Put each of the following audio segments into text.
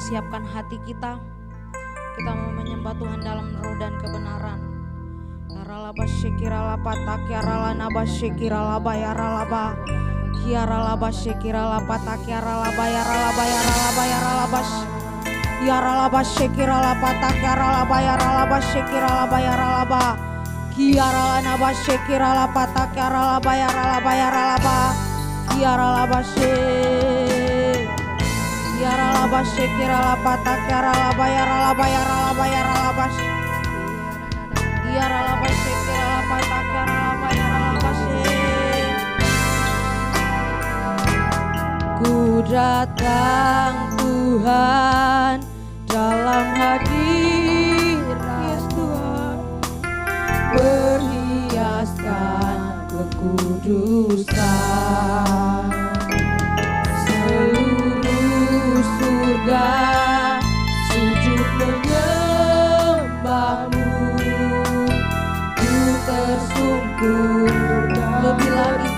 Siapkan hati kita mau menyembah Tuhan dalam roh dan kebenaran. Yaralaba shekiralaba takyaralaba shekiralaba yaralaba yaralaba shekiralaba takyaralaba yaralaba yaralaba yaralaba yaralaba shekiralaba takyaralaba yaralaba shekiralaba yaralaba yaralaba shekiralaba takyaralaba yaralaba yaralaba yaralaba yaralaba shekiralaba takyaralaba yaralaba yaralaba yaralaba yaralaba shekiralaba takyaralaba yaralaba Ku datang Tuhan dalam hadirat Tuhan, berhiaskan kekudusan. Seluruh surga sujud menyembahmu. Ku tersungkur lebih lagi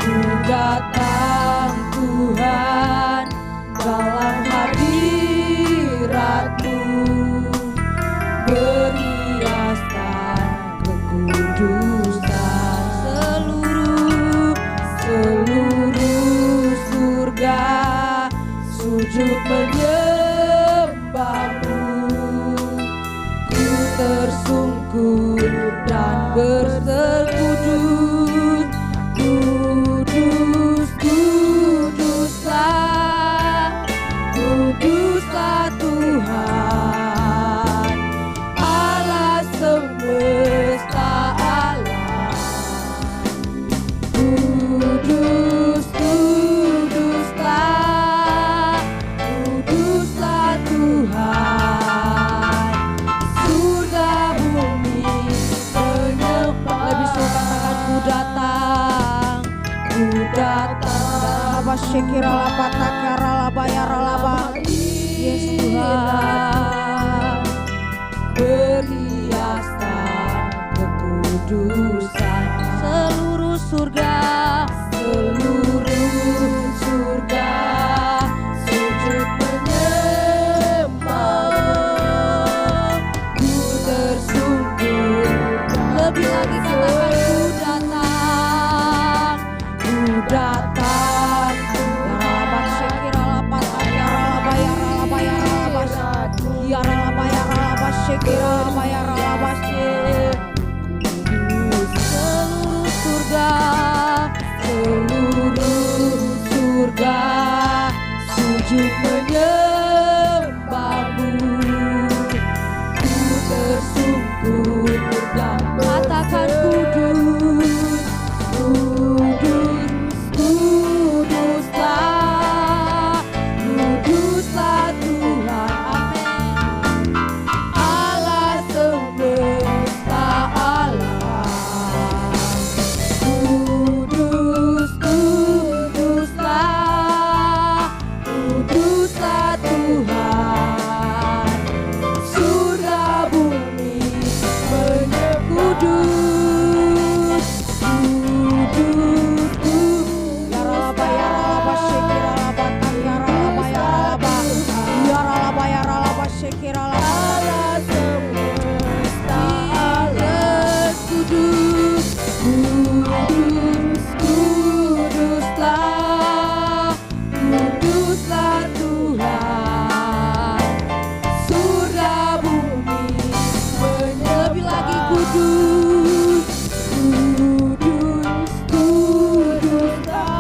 ku datang Tuhan dalam hadirat-Mu, berhiaskan kekudusan. Seluruh surga sujud menyembah-Mu. Ku tersungkur dan bersekudus, kudus, kuduslah Tuhan Allah semesta alam. Kudus, kuduslah Tuhan. Surga bumi menyembah. Lebih suka katakan ku datang, ku datang. Shekiralaba takyaralaba yaralaba. Yes Tuhan, berhiaskan kekudusan. Seluruh surga sujud menyembah. Ku tersungkur, lebih lagi katakan ku datang, ku datang. Seluruh surga sujud menyembah-Mu. Ku tersungkur dan katakan kudus, kuduslah Tuhan. Amin. Allah semesta alam. Kuduslah Tuhan. Surga bumi menyembah. Kudus, yaralaba yaralaba shekiralaba takyaralaba yaralaba yaralaba yaralaba shekiralaba. Allah semesta alam. Kudus, kuduslah Tuhan. Surga bumi lebih lagi kudus, kuduslah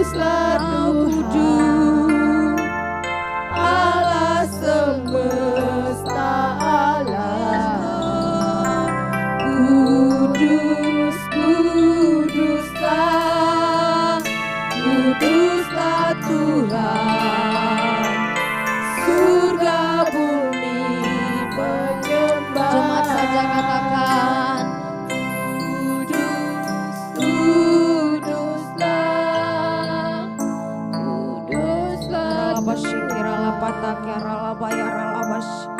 kuduslah Tuhan, Allah semesta alam. Kudus, kuduslah, kuduslah Tuhan, surga bumi menyembah. Jemaat saja katakan, kudus, kuduslah, kuduslah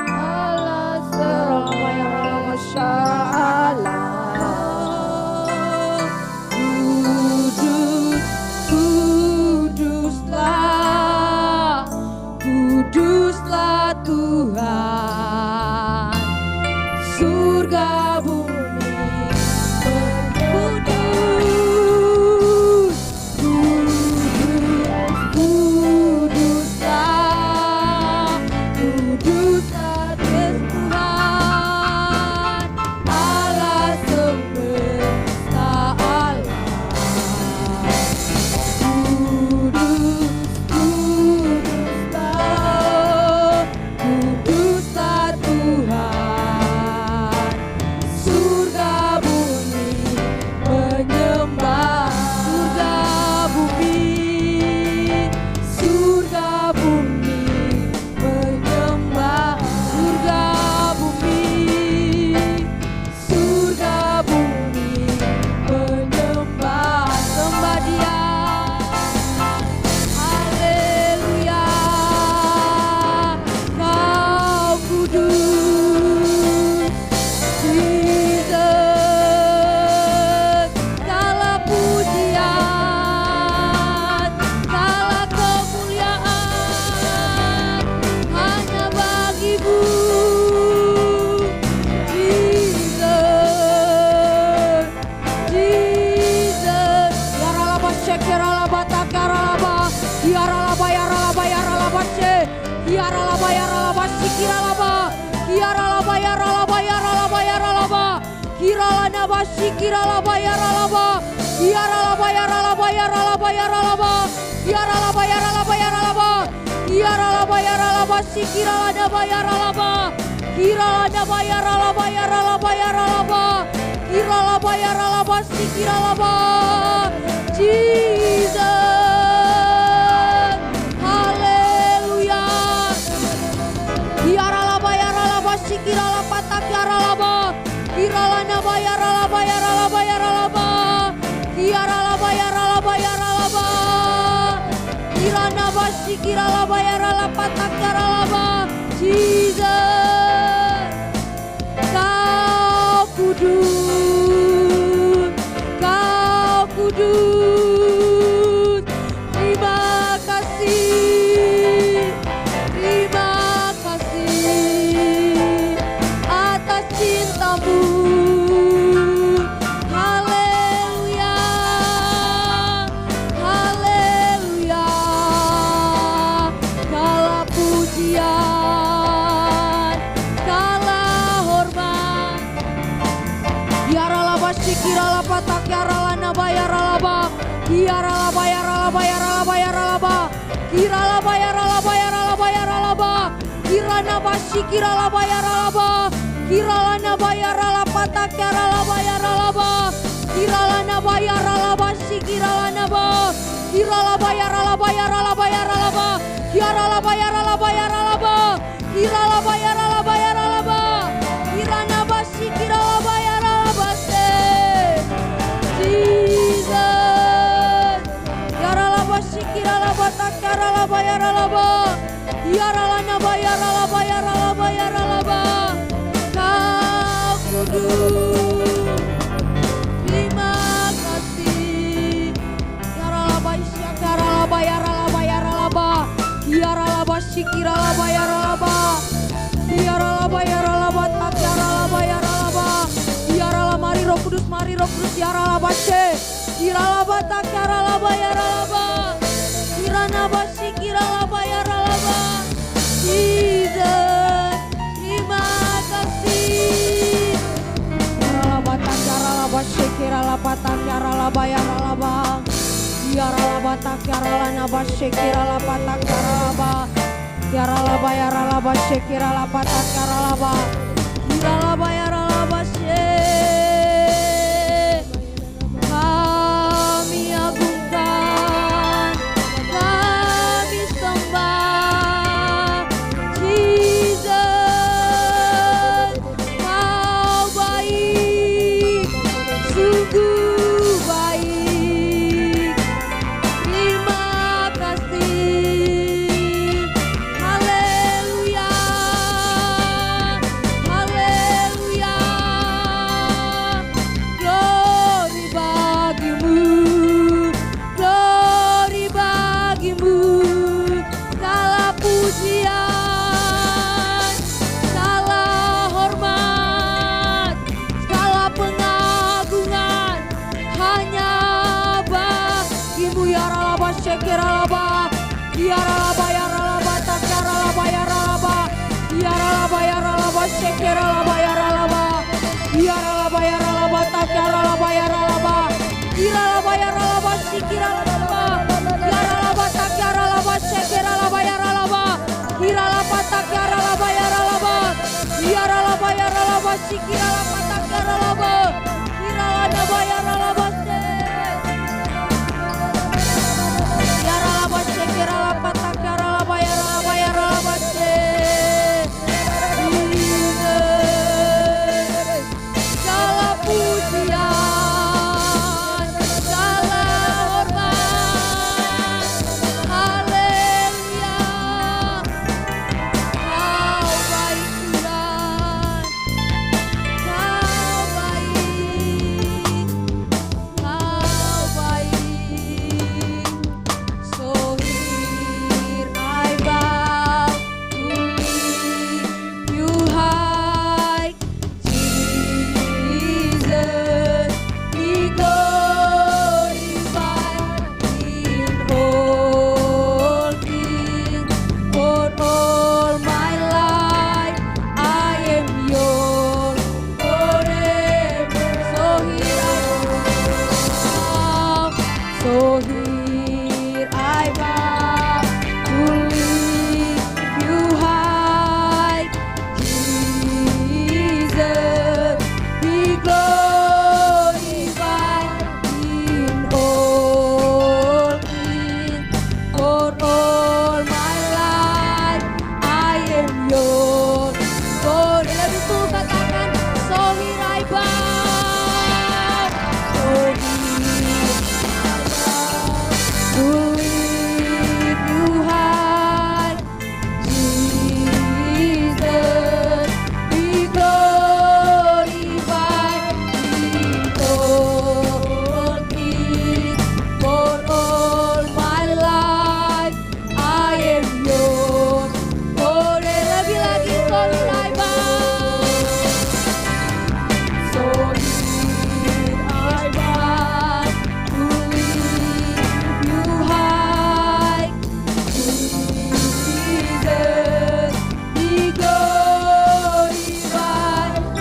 Allah semesta alam. Kudus, kuduslah, kuduslah Tuhan, surga bumi kudus, kudus, kuduslah, kuduslah Tuhan, Allah semesta alam. Kudus, kuduslah, kuduslah Tuhan, surga bumi menyembah. Surga bumi menyembah. Surga bumi menyembah. Sembah Dia. Haleluya, Kau kudus, Jesus. Segala pujian, segala kemuliaan hanya bagi-Mu, Jesus, Jesus. Yaralaba shekeralaba takaralaba, yaralaba yaralaba yaralaba she, yaralaba yaralaba shikiralaba, yaralaba yaralaba yaralaba yaralaba, kiralanaba shikiralaba yaralaba, yaralaba yaralaba yaralaba yaralaba, yaralaba yaralaba yaralaba, yaralaba yaralaba shikiralanaba yaralaba, kiralanaba yaralaba yaralaba yaralaba, kiralaba yaralaba shikiralaba. Jesus, haleluya. Yaralaba yaralaba shikiralaba takyaralaba, kiralanaba yaralaba yaralaba yaralaba, yaralaba yaralaba yaralaba, kiranaba shikiralaba yaralaba takyaralaba. Jesus, Kau kudus, Kau kudus. Terima kasih, terima kasih atas cinta-Mu. Haleluya, haleluya. Segala pujian, segala hormat. Yaralaba shikiralaba takyaralanaba yaralaba, yaralaba yaralaba yaralaba yaralaba, kiralaba yaralaba yaralaba yaralaba, kiranaba shikiralaba yaralaba, kiralanaba yaralaba takyaralaba yaralaba, kiralanaba yaralaba shikiralanaba, kiralaba yaralaba yaralaba yaralaba, yaralaba yaralaba yaralaba, kiralaba yaralaba yaralaba, kiranaba shikiralaba yaralaba se. Jesus, yaralaba shikiralaba takyaralaba yaralaba, yaralanaba yaralaba yaralaba yaralaba. Kau kudus, terima kasih. Yaralaba isyakaralaba yaralaba yaralaba, yaralaba shikiralaba yaralaba, yaralaba yaralaba takyaralaba yaralaba, yaralaba. Mari Roh Kudus, mari Roh Kudus. Yaralaba she, yaralaba takyaralaba yaralaba, kiranaba shikiralaba yaralaba. Jesus, terima kasih. Yaralaba takyaralaba shikiralaba takyaralaba yaralaba, Yaralaba tak yaralana basyekirala patak yaralaba. Yaralaba yaralaba syekirala patak yaralaba. Yaralaba yaralaba syek. Kami agungkan, kami sembah Jesus. Kau baik, sungguh baik. Terima kasih. Haleluya, haleluya. Glory bagimu, glory bagimu. Segala pujian, segala hormat, segala pengagungan hanya bagimu. Yaralaba syekiralaba. Yaralaba yaralaba tak yaralaba yaralaba. Yaralaba yaralaba syekiralaba yaralaba. Yaralaba yaralaba tak yaralaba yaralaba. Yaralaba yaralaba syekiralaba. Yaralaba tak yaralaba syekiralaba yaralaba. Yaralaba tak yaralaba yaralaba. Yaralaba yaralaba syekiralaba tak yaralaba. Yaralaba yaralaba yaralaba syekiralaba tak yaralaba yaralaba yaralaba segala pujian, segala hormat, haleluya. Kau baik Tuhan, kau baik, kau baik. So here I bow to lift you high, Jesus, be glorified in all things. For all my life I am yours forever. So here I bow to lift you high, Jesus, be glorified in all things. For all my life I am yours. Lebih itu katakan, so here I bow, so here to lift you high, Jesus, be glorified in all things. For all my life I am yours. Lebih lagi, so here I bow, so here I bow to lift you high, Jesus, be glorified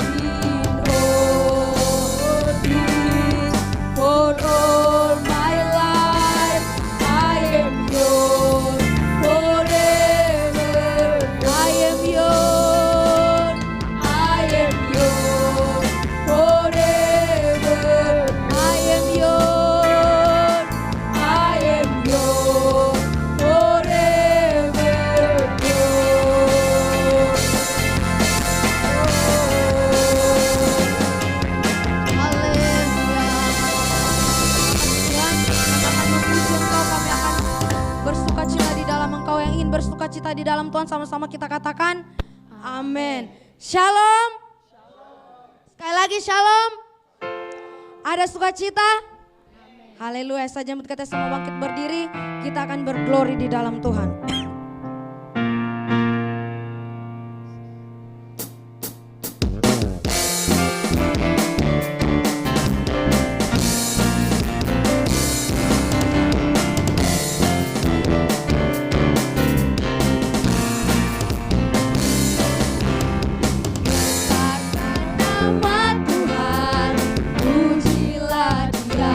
in all things. For all my life I am yours forever. I am yours, I am yours forever. I am yours, I am yours forever. Haleluya. Tuhan, kami akan memuji Engkau, kami akan bersukacita di dalam Engkau. Yang ingin bersukacita di dalam Tuhan, sama-sama kita katakan amin. Shalom. Sekali lagi shalom. Ada sukacita? Haleluya. Saja kita semua bangkit berdiri, kita akan berglori di dalam Tuhan. Tuhan, pujilah Dia.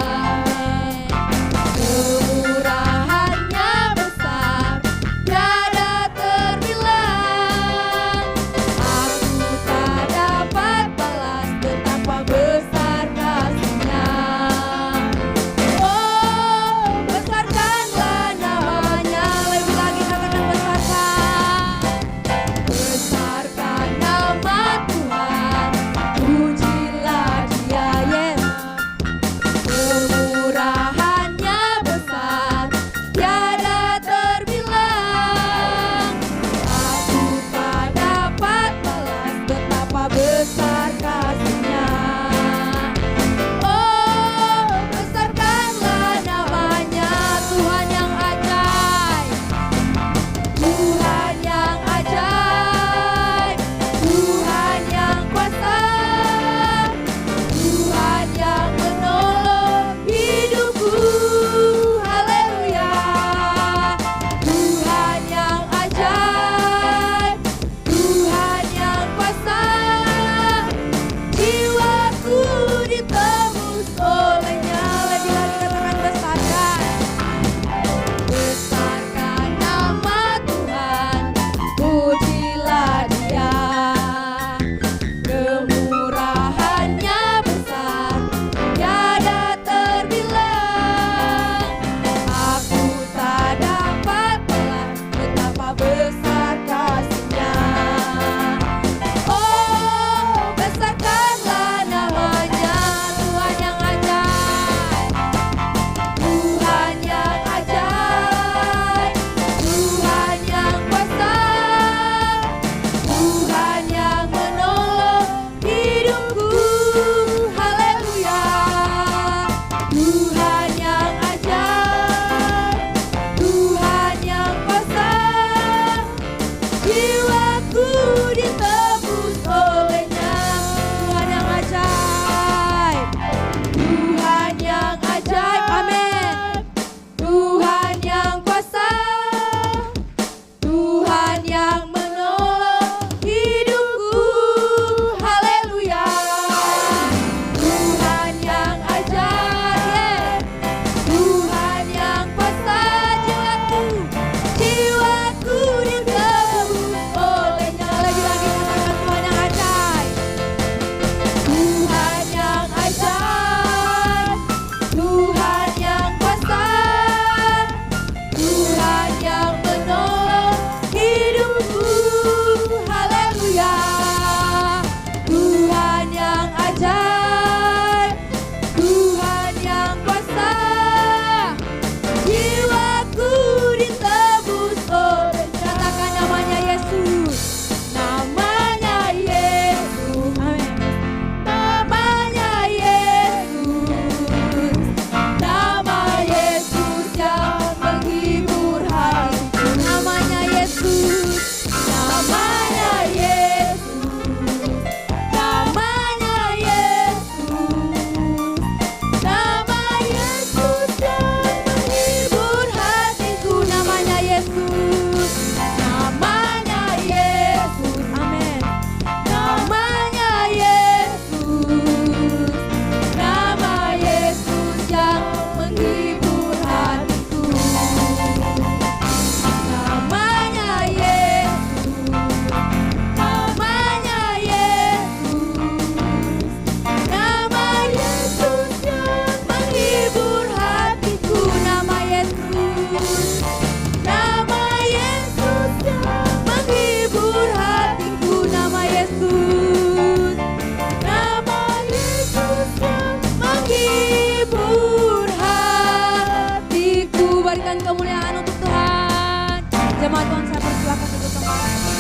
Jemaat Tuhan, saya persilakan duduk kembali.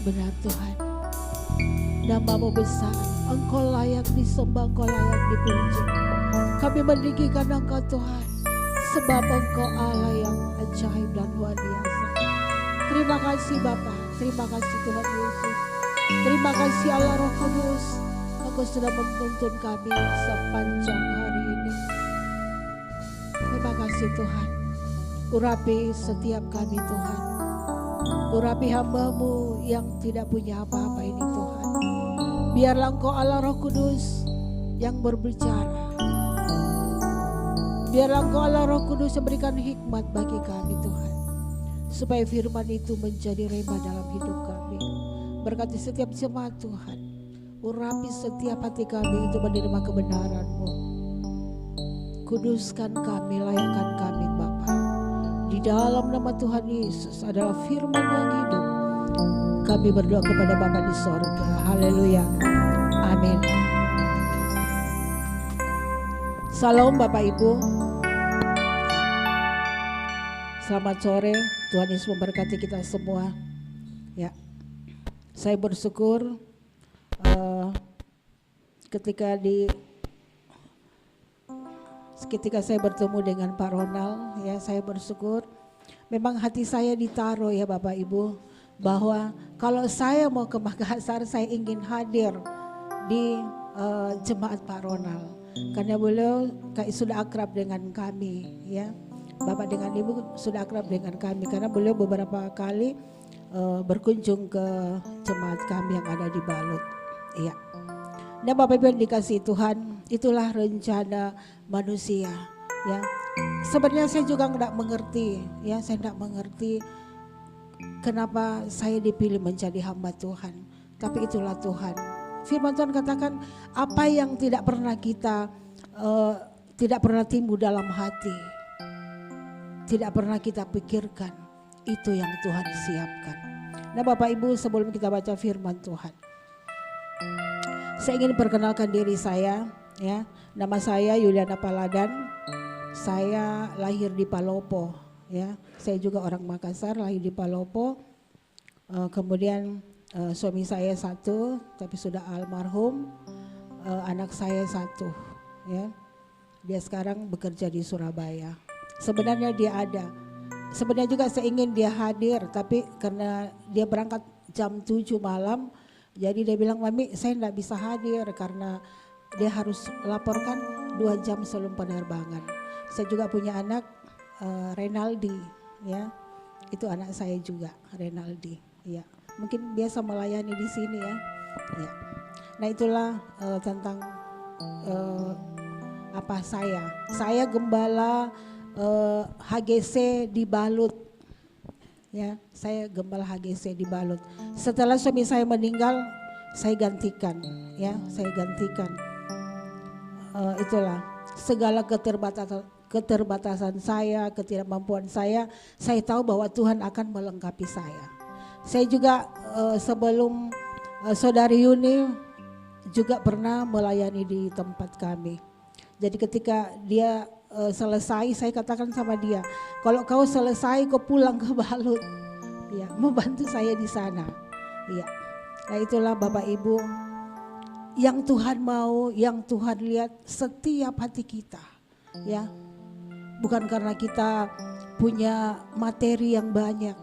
benar Tuhan. Nama-Mu besar, Engkau layak disembah, Engkau layak dipuji. Kami meninggikan Engkau Tuhan, sebab Engkau Allah yang ajaib dan luar biasa. Terima kasih Bapa, terima kasih Tuhan Yesus. Terima kasih Allah Roh Kudus, Engkau sudah menuntun kami sepanjang hari ini. Terima kasih Tuhan. Urapi setiap kami Tuhan. Urapi hamba-Mu yang tidak punya apa-apa ini Tuhan. Biarlah Engkau Allah Roh Kudus yang berbicara. Biarlah Engkau Allah Roh Kudus yang berikan hikmat bagi kami Tuhan. Supaya firman itu menjadi rema dalam hidup kami. Berkati setiap jemaat Tuhan. Urapi setiap hati kami untuk menerima kebenaran-Mu. Kuduskan kami, layakkan kami Bapa. Di dalam nama Tuhan Yesus adalah firman yang hidup. Kami berdoa kepada Bapa di sorga. Haleluya. Amin. Salam Bapak Ibu. Selamat sore. Tuhan Yesus memberkati kita semua. Ya, saya bersyukur ketika saya bertemu dengan Pak Ronald, ya saya bersyukur. Memang hati saya ditaruh ya Bapak Ibu, bahwa kalau saya mau ke Makassar, saya ingin hadir di jemaat Pak Ronald, karena beliau sudah akrab dengan kami, ya. Bapak dengan Ibu sudah akrab dengan kami, karena beliau beberapa kali berkunjung ke jemaat kami yang ada di Balut, ya. Nah Bapak Ibu yang dikasihi Tuhan, itulah rencana manusia, ya. Sebenarnya saya juga tidak mengerti, ya, saya tidak mengerti kenapa saya dipilih menjadi hamba Tuhan. Tapi itulah Tuhan. Firman Tuhan katakan, apa yang tidak pernah kita tidak pernah timbul dalam hati, tidak pernah kita pikirkan, itu yang Tuhan siapkan. Nah Bapak Ibu, sebelum kita baca firman Tuhan, saya ingin perkenalkan diri saya, ya. Nama saya Yuliana Paladan. Saya lahir di Palopo, ya. Saya juga orang Makassar, lahir di Palopo. Kemudian suami saya satu, tapi sudah almarhum. Anak saya satu, ya. Dia sekarang bekerja di Surabaya. Sebenarnya dia ada. Sebenarnya juga saya ingin dia hadir, tapi karena dia berangkat jam 7 malam, jadi dia bilang, Mami saya tidak bisa hadir karena dia harus laporkan 2 jam sebelum penerbangan. Saya juga punya anak Renaldi, ya. Itu anak saya juga, Renaldi, ya. Mungkin biasa melayani di sini, ya. Ya. Nah itulah tentang apa saya. Saya gembala HGC di Balut, ya. Saya gembala HGC di Balut. Setelah suami saya meninggal, saya gantikan, ya. Saya gantikan. Itulah segala keterbatasan saya, ketidakmampuan saya tahu bahwa Tuhan akan melengkapi saya. Saya juga sebelum Saudari Yuni juga pernah melayani di tempat kami. Jadi ketika dia selesai, saya katakan sama dia, kalau kau selesai kau pulang ke Balut, ya, membantu saya di sana, ya. Nah itulah Bapak Ibu, yang Tuhan mau, yang Tuhan lihat setiap hati kita, ya. Bukan karena kita punya materi yang banyak,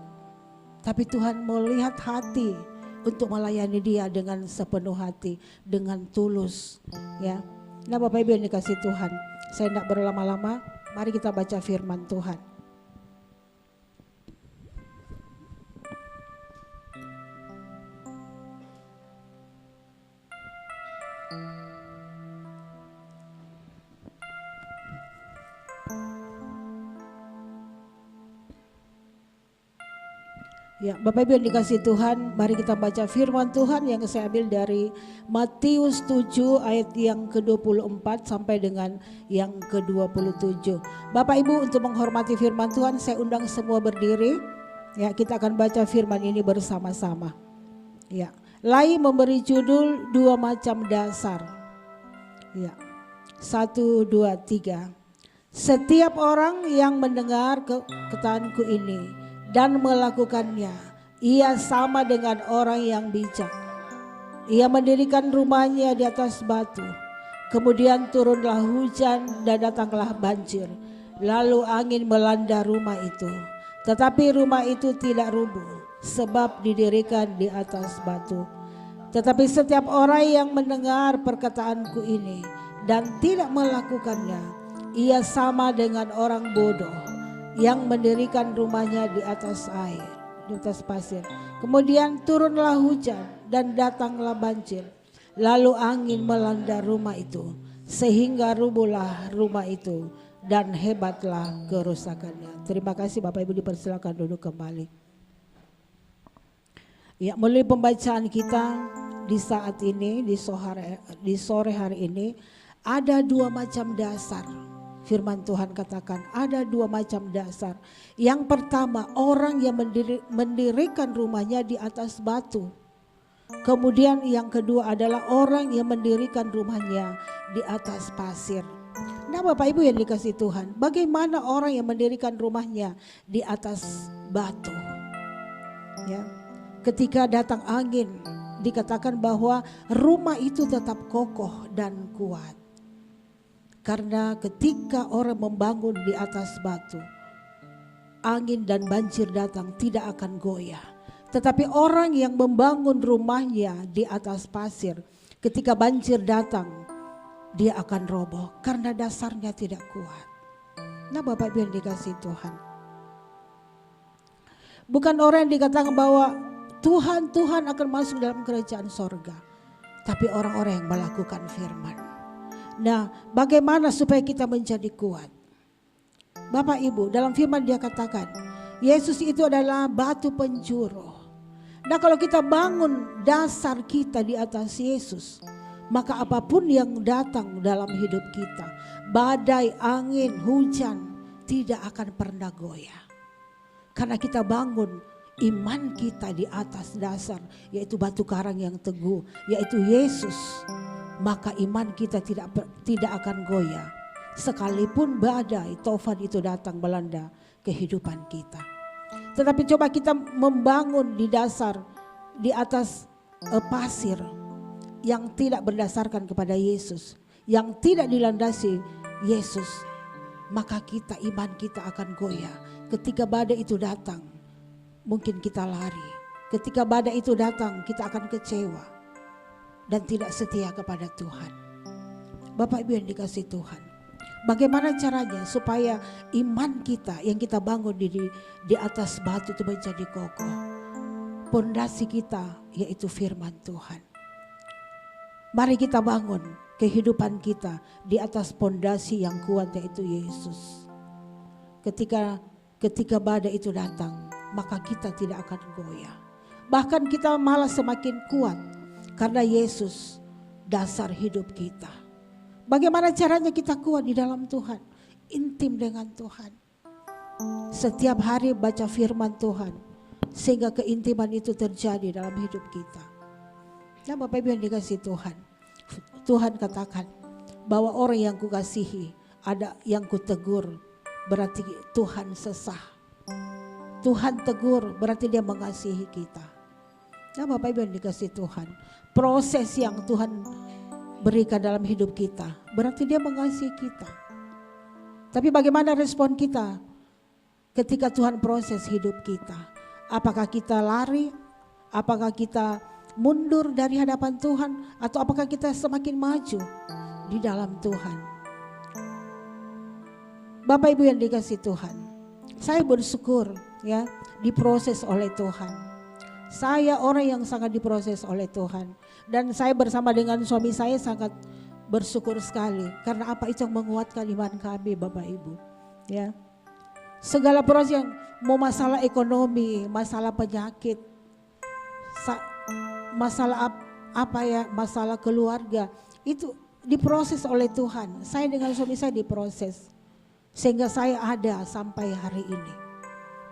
tapi Tuhan melihat hati untuk melayani Dia dengan sepenuh hati, dengan tulus, ya. Nah Bapak Ibu yang dikasih Tuhan, saya tidak berlama-lama, mari kita baca firman Tuhan. Ya, Bapak Ibu yang dikasih Tuhan, mari kita baca firman Tuhan yang saya ambil dari Matius 7 ayat yang ke-24 sampai dengan yang ke-27. Bapak Ibu, untuk menghormati firman Tuhan, saya undang semua berdiri. Ya, kita akan baca firman ini bersama-sama. Ya, Lai memberi judul 2 macam dasar. Ya. 1, 2, 3. Setiap orang yang mendengar kekataanku ini dan melakukannya, Ia sama dengan orang yang bijak. Ia mendirikan rumahnya di atas batu. Kemudian turunlah hujan dan datanglah banjir. Lalu angin melanda rumah itu. Tetapi rumah itu tidak rubuh, sebab didirikan di atas batu. Tetapi setiap orang yang mendengar perkataanku ini dan tidak melakukannya, ia sama dengan orang bodoh yang mendirikan rumahnya di atas air, di atas pasir. Kemudian turunlah hujan dan datanglah banjir. Lalu angin melanda rumah itu, sehingga rubuhlah rumah itu dan hebatlah kerusakannya. Terima kasih Bapak Ibu, dipersilakan duduk kembali. Ya, melalui pembacaan kita di saat ini, di sore hari ini, ada dua macam dasar. Firman Tuhan katakan ada dua macam dasar. Yang pertama, orang yang mendirikan rumahnya di atas batu. Kemudian yang kedua adalah orang yang mendirikan rumahnya di atas pasir. Nah Bapak Ibu yang dikasihi Tuhan, bagaimana orang yang mendirikan rumahnya di atas batu? Ya, ketika datang angin, dikatakan bahwa rumah itu tetap kokoh dan kuat. Karena ketika orang membangun di atas batu, angin dan banjir datang tidak akan goyah. Tetapi orang yang membangun rumahnya di atas pasir, ketika banjir datang, dia akan roboh karena dasarnya tidak kuat. Nah Bapak Ibu yang dikasihi Tuhan, bukan orang yang dikatakan bahwa Tuhan akan masuk dalam kerajaan sorga, tapi orang-orang yang melakukan firman. Nah, bagaimana supaya kita menjadi kuat? Bapak Ibu, dalam firman dia katakan, Yesus itu adalah batu penjuru. Nah, kalau kita bangun dasar kita di atas Yesus, maka apapun yang datang dalam hidup kita, badai, angin, hujan, tidak akan pernah goyah. Karena kita bangun iman kita di atas dasar, yaitu batu karang yang teguh, yaitu Yesus. Maka iman kita tidak akan goyah. Sekalipun badai, taufan itu datang melanda kehidupan kita. Tetapi coba kita membangun di dasar, di atas pasir yang tidak berdasarkan kepada Yesus, yang tidak dilandasi Yesus, maka iman kita akan goyah. Ketika badai itu datang, mungkin kita lari. Ketika badai itu datang, kita akan kecewa dan tidak setia kepada Tuhan. Bapak Ibu yang dikasihi Tuhan, bagaimana caranya supaya iman kita yang kita bangun di atas batu itu menjadi kokoh? Pondasi kita yaitu firman Tuhan. Mari kita bangun kehidupan kita di atas pondasi yang kuat, yaitu Yesus. Ketika badai itu datang, maka kita tidak akan goyah. Bahkan kita malah semakin kuat karena Yesus dasar hidup kita. Bagaimana caranya kita kuat di dalam Tuhan? Intim dengan Tuhan. Setiap hari baca firman Tuhan, sehingga keintiman itu terjadi dalam hidup kita. Nah Bapak Ibu yang dikasihi Tuhan, Tuhan katakan bahwa orang yang kukasihi, ada yang kutegur, berarti Tuhan sesah. Tuhan tegur berarti dia mengasihi kita. Nah Bapak Ibu yang dikasihi Tuhan, proses yang Tuhan berikan dalam hidup kita berarti dia mengasihi kita. Tapi bagaimana respon kita ketika Tuhan proses hidup kita? Apakah kita lari? Apakah kita mundur dari hadapan Tuhan? Atau apakah kita semakin maju di dalam Tuhan? Bapak Ibu yang dikasihi Tuhan, saya bersyukur ya diproses oleh Tuhan. Saya orang yang sangat diproses oleh Tuhan. Dan saya bersama dengan suami saya sangat bersyukur sekali. Karena apa itu yang menguatkan iman kami Bapak Ibu. Ya, segala proses yang mau masalah ekonomi, masalah penyakit, masalah masalah keluarga, itu diproses oleh Tuhan. Saya dengan suami saya diproses. Sehingga saya ada sampai hari ini.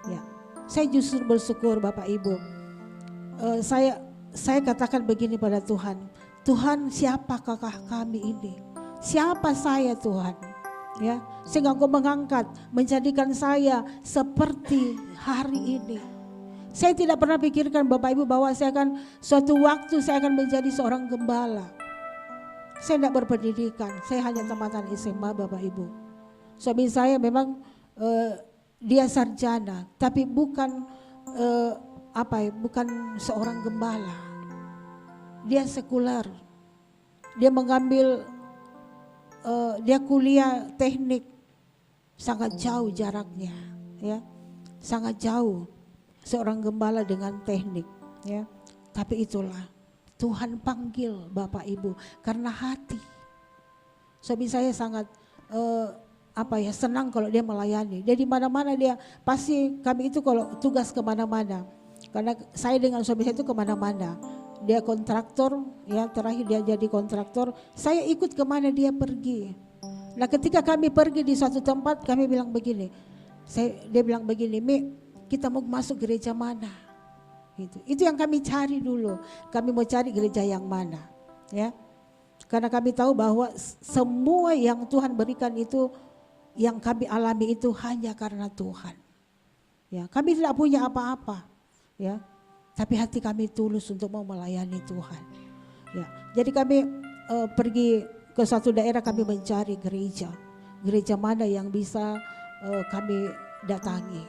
Ya, saya justru bersyukur Bapak Ibu. Saya katakan begini pada Tuhan, Tuhan siapakah kami ini? Siapa saya Tuhan? Ya, sehingga Engkau mengangkat, menjadikan saya seperti hari ini. Saya tidak pernah pikirkan Bapak Ibu bahwa suatu waktu saya akan menjadi seorang gembala. Saya tidak berpendidikan, saya hanya tamatan SMA Bapak Ibu. Suami saya memang dia sarjana, tapi bukan bukan seorang gembala. Dia sekuler. Dia mengambil dia kuliah teknik, sangat jauh jaraknya, ya, sangat jauh seorang gembala dengan teknik, ya. Tapi itulah Tuhan panggil Bapak Ibu karena hati. Suami saya sangat senang kalau dia melayani. Dia di mana-mana dia pasti, kami itu kalau tugas kemana-mana. Karena saya dengan suami saya itu kemana-mana. Dia kontraktor, ya, terakhir dia jadi kontraktor. Saya ikut kemana dia pergi. Nah ketika kami pergi di suatu tempat, kami bilang begini. Dia bilang begini, Mi, kita mau masuk gereja mana? Itu yang kami cari dulu. Kami mau cari gereja yang mana, ya. Karena kami tahu bahwa semua yang Tuhan berikan itu, yang kami alami itu hanya karena Tuhan. Ya, kami tidak punya apa-apa, ya. Tapi hati kami tulus untuk mau melayani Tuhan. Ya, jadi kami pergi ke suatu daerah, kami mencari gereja mana yang bisa kami datangi.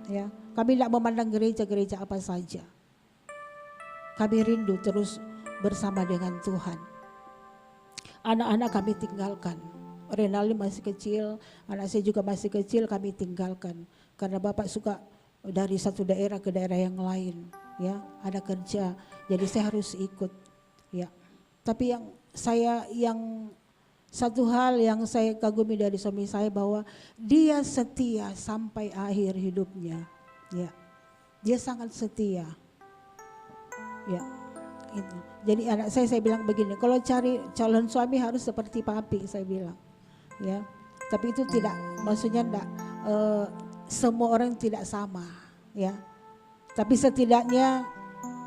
Ya, kami tidak memandang gereja apa saja. Kami rindu terus bersama dengan Tuhan. Anak-anak kami tinggalkan. Renali masih kecil, anak saya juga masih kecil, kami tinggalkan. Karena Bapak suka dari satu daerah ke daerah yang lain, ya, ada kerja, jadi saya harus ikut, ya. Tapi yang satu hal yang saya kagumi dari suami saya bahwa dia setia sampai akhir hidupnya, ya. Dia sangat setia, ya. Itu. Jadi anak saya bilang begini, kalau cari calon suami harus seperti papi, saya bilang, ya. Tapi itu tidak, maksudnya enggak, semua orang tidak sama, ya. Tapi setidaknya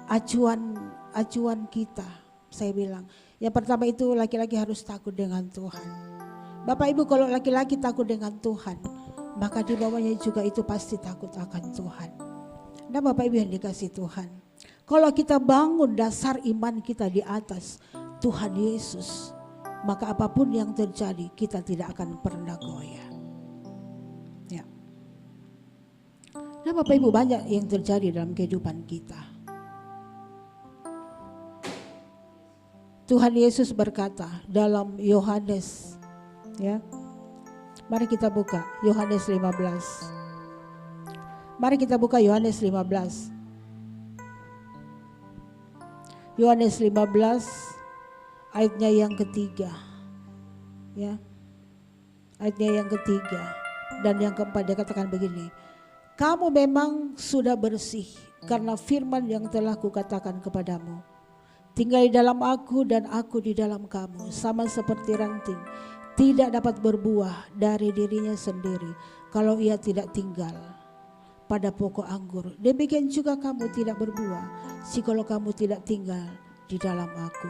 acuan kita, saya bilang. Yang pertama itu laki-laki harus takut dengan Tuhan. Bapak Ibu, kalau laki-laki takut dengan Tuhan, maka di bawahnya juga itu pasti takut akan Tuhan. Nah Bapak Ibu yang dikasih Tuhan, kalau kita bangun dasar iman kita di atas Tuhan Yesus, maka apapun yang terjadi kita tidak akan pernah goyah. Ya. Nah Bapak Ibu, banyak yang terjadi dalam kehidupan kita. Tuhan Yesus berkata dalam Yohanes, ya. Mari kita buka Yohanes 15. Mari kita buka Yohanes 15. Yohanes 15 ayatnya yang ketiga, ya, ayatnya yang ketiga dan yang keempat. Dia katakan begini, kamu memang sudah bersih karena firman yang telah kukatakan kepadamu. Tinggal di dalam aku dan aku di dalam kamu, sama seperti ranting tidak dapat berbuah dari dirinya sendiri kalau ia tidak tinggal pada pokok anggur. Demikian juga kamu tidak berbuah jikalau kamu tidak tinggal di dalam aku.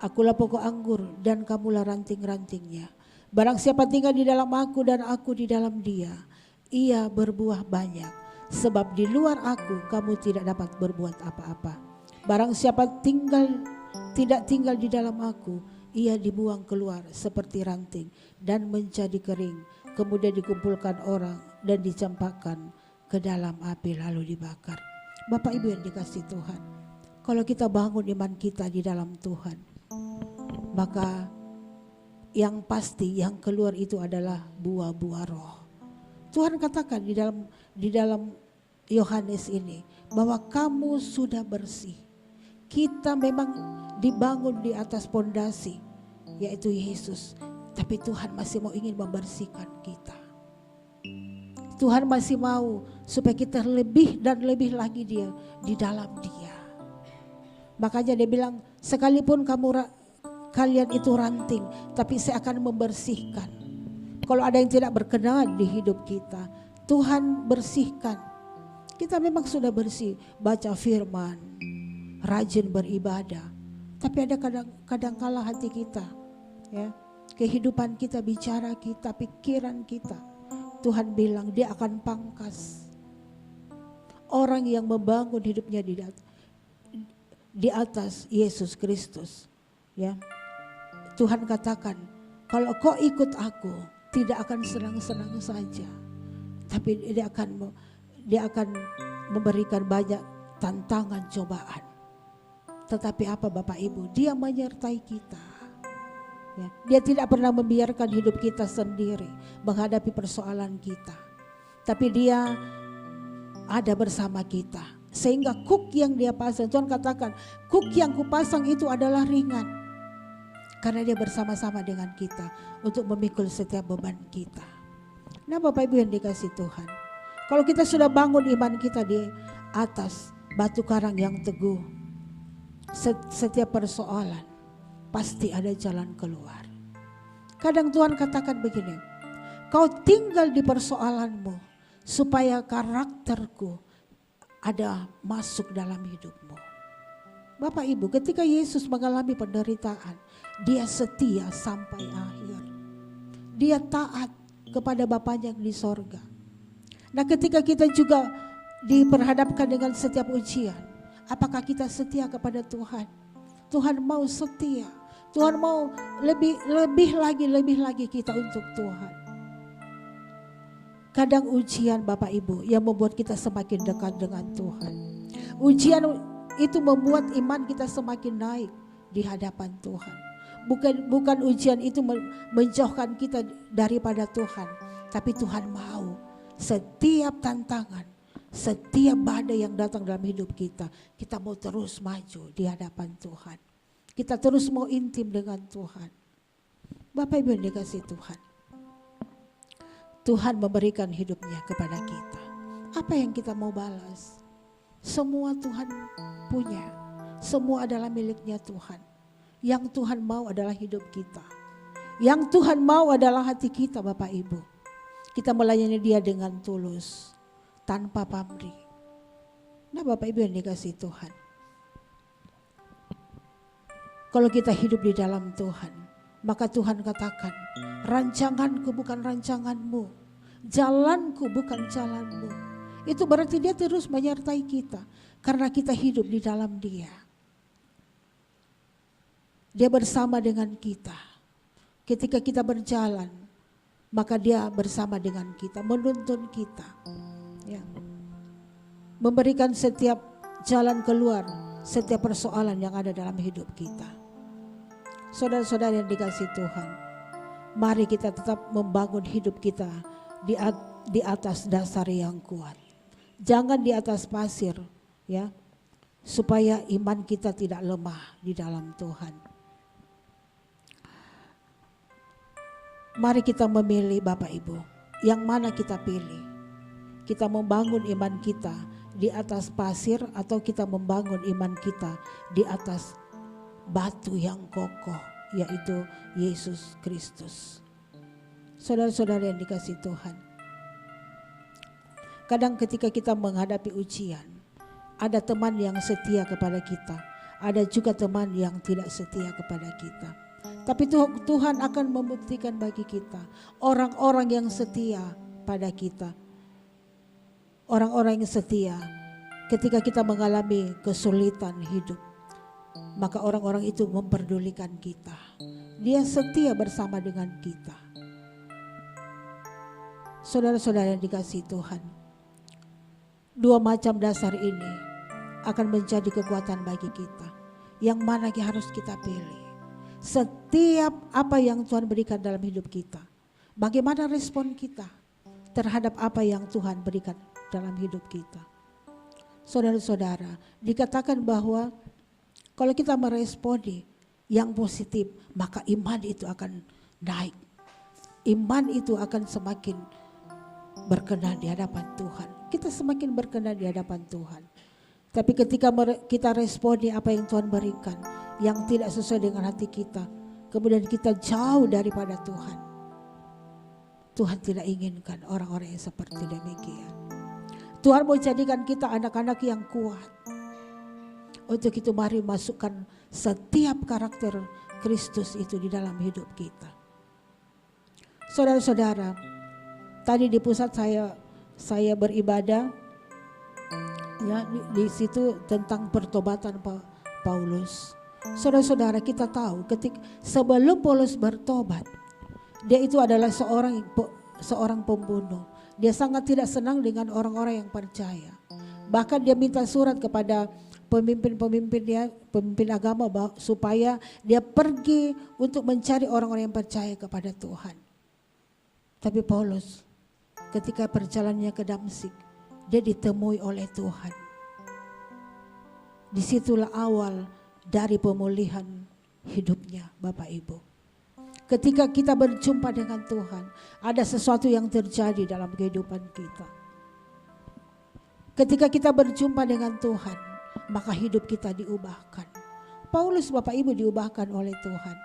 Akulah pokok anggur dan kamulah ranting-rantingnya. Barang siapa tinggal di dalam aku dan aku di dalam dia, ia berbuah banyak. Sebab di luar aku kamu tidak dapat berbuat apa-apa. Barang siapa tidak tinggal di dalam aku, ia dibuang keluar seperti ranting dan menjadi kering. Kemudian dikumpulkan orang dan dicampakkan ke dalam api lalu dibakar. Bapak Ibu yang dikasih Tuhan, kalau kita bangun iman kita di dalam Tuhan, maka yang pasti yang keluar itu adalah buah-buah roh. Tuhan katakan di dalam Yohanes ini bahwa kamu sudah bersih. Kita memang dibangun di atas pondasi yaitu Yesus, tapi Tuhan masih mau ingin membersihkan kita. Tuhan masih mau supaya kita lebih dan lebih lagi dia di dalam dia. Makanya dia bilang, sekalipun kalian itu ranting, tapi saya akan membersihkan. Kalau ada yang tidak berkenan di hidup kita, Tuhan bersihkan. Kita memang sudah bersih, baca firman, rajin beribadah. Tapi ada kadang kala hati kita, ya, kehidupan kita, bicara kita, pikiran kita, Tuhan bilang dia akan pangkas. orang yang membangun hidupnya di atas Yesus Kristus. Ya, Tuhan katakan, kalau kau ikut aku, tidak akan senang-senang saja, tapi dia akan memberikan banyak tantangan, cobaan. Tetapi apa Bapak Ibu? Dia menyertai kita. Ya, dia tidak pernah membiarkan hidup kita sendiri menghadapi persoalan kita. Tapi dia ada bersama kita. Sehingga kuk yang dia pasang, Tuhan katakan, kuk yang kupasang itu adalah ringan. Karena dia bersama-sama dengan kita untuk memikul setiap beban kita. Nah Bapak Ibu yang dikasih Tuhan, kalau kita sudah bangun iman kita di atas batu karang yang teguh, setiap persoalan pasti ada jalan keluar. Kadang Tuhan katakan begini, kau tinggal di persoalanmu supaya karakterku ada masuk dalam hidupmu. Bapak Ibu, ketika Yesus mengalami penderitaan, dia setia sampai akhir. Dia taat kepada Bapanya yang di sorga. Nah ketika kita juga diperhadapkan dengan setiap ujian, apakah kita setia kepada Tuhan? Tuhan mau setia. Tuhan mau lebih lagi kita untuk Tuhan. Kadang ujian Bapak Ibu yang membuat kita semakin dekat dengan Tuhan. Ujian itu membuat iman kita semakin naik di hadapan Tuhan. Bukan ujian itu menjauhkan kita daripada Tuhan, tapi Tuhan mau setiap tantangan, setiap badai yang datang dalam hidup kita mau terus maju di hadapan Tuhan. Kita terus mau intim dengan Tuhan. Bapak Ibu yang dikasih Tuhan, Tuhan memberikan hidupnya kepada kita. Apa yang kita mau balas? Semua Tuhan punya, semua adalah miliknya Tuhan. Yang Tuhan mau adalah hidup kita. Yang Tuhan mau adalah hati kita Bapak Ibu. Kita melayani Dia dengan tulus, tanpa pamrih. Nah Bapak Ibu yang dikasih Tuhan, kalau kita hidup di dalam Tuhan, maka Tuhan katakan, rancanganku bukan rancanganmu, jalanku bukan jalanmu. Itu berarti Dia terus menyertai kita karena kita hidup di dalam Dia. Dia bersama dengan kita. Ketika kita berjalan, maka Dia bersama dengan kita, menuntun kita. Ya. Memberikan setiap jalan keluar, setiap persoalan yang ada dalam hidup kita. Saudara-saudara yang dikasih Tuhan, mari kita tetap membangun hidup kita di atas dasar yang kuat. Jangan di atas pasir, ya, supaya iman kita tidak lemah di dalam Tuhan. Mari kita memilih Bapak Ibu, yang mana kita pilih. Kita membangun iman kita di atas pasir atau kita membangun iman kita di atas batu yang kokoh, yaitu Yesus Kristus. Saudara-saudara yang dikasih Tuhan, kadang ketika kita menghadapi ujian, ada teman yang setia kepada kita, ada juga teman yang tidak setia kepada kita. Tapi Tuhan akan membuktikan bagi kita orang-orang yang setia pada kita. Orang-orang yang setia ketika kita mengalami kesulitan hidup, maka orang-orang itu memperdulikan kita. Dia setia bersama dengan kita. Saudara-saudara yang dikasihi Tuhan, dua macam dasar ini akan menjadi kekuatan bagi kita. Yang mana harus kita pilih? Setiap apa yang Tuhan berikan dalam hidup kita, bagaimana respon kita terhadap apa yang Tuhan berikan dalam hidup kita. Saudara-saudara, dikatakan bahwa kalau kita meresponi yang positif, maka iman itu akan naik. Iman itu akan semakin berkenan di hadapan Tuhan. Kita semakin berkenan di hadapan Tuhan. Tapi ketika kita responi apa yang Tuhan berikan, yang tidak sesuai dengan hati kita, kemudian kita jauh daripada Tuhan. Tuhan tidak inginkan orang-orang yang seperti demikian. Tuhan mau jadikan kita anak-anak yang kuat. Untuk itu mari masukkan setiap karakter Kristus itu di dalam hidup kita. Saudara-saudara, tadi di pusat saya beribadah, Ya, di situ tentang pertobatan Paulus. Saudara-saudara, kita tahu ketika sebelum Paulus bertobat, dia itu adalah seorang pembunuh. Dia sangat tidak senang dengan orang-orang yang percaya. Bahkan dia minta surat kepada pemimpin agama supaya dia pergi untuk mencari orang-orang yang percaya kepada Tuhan. Tapi Paulus ketika perjalanannya ke Damsyik, dia ditemui oleh Tuhan. Disitulah awal dari pemulihan hidupnya, Bapak Ibu. Ketika kita berjumpa dengan Tuhan, ada sesuatu yang terjadi dalam kehidupan kita. Ketika kita berjumpa dengan Tuhan, maka hidup kita diubahkan. Paulus, Bapak Ibu, diubahkan oleh Tuhan.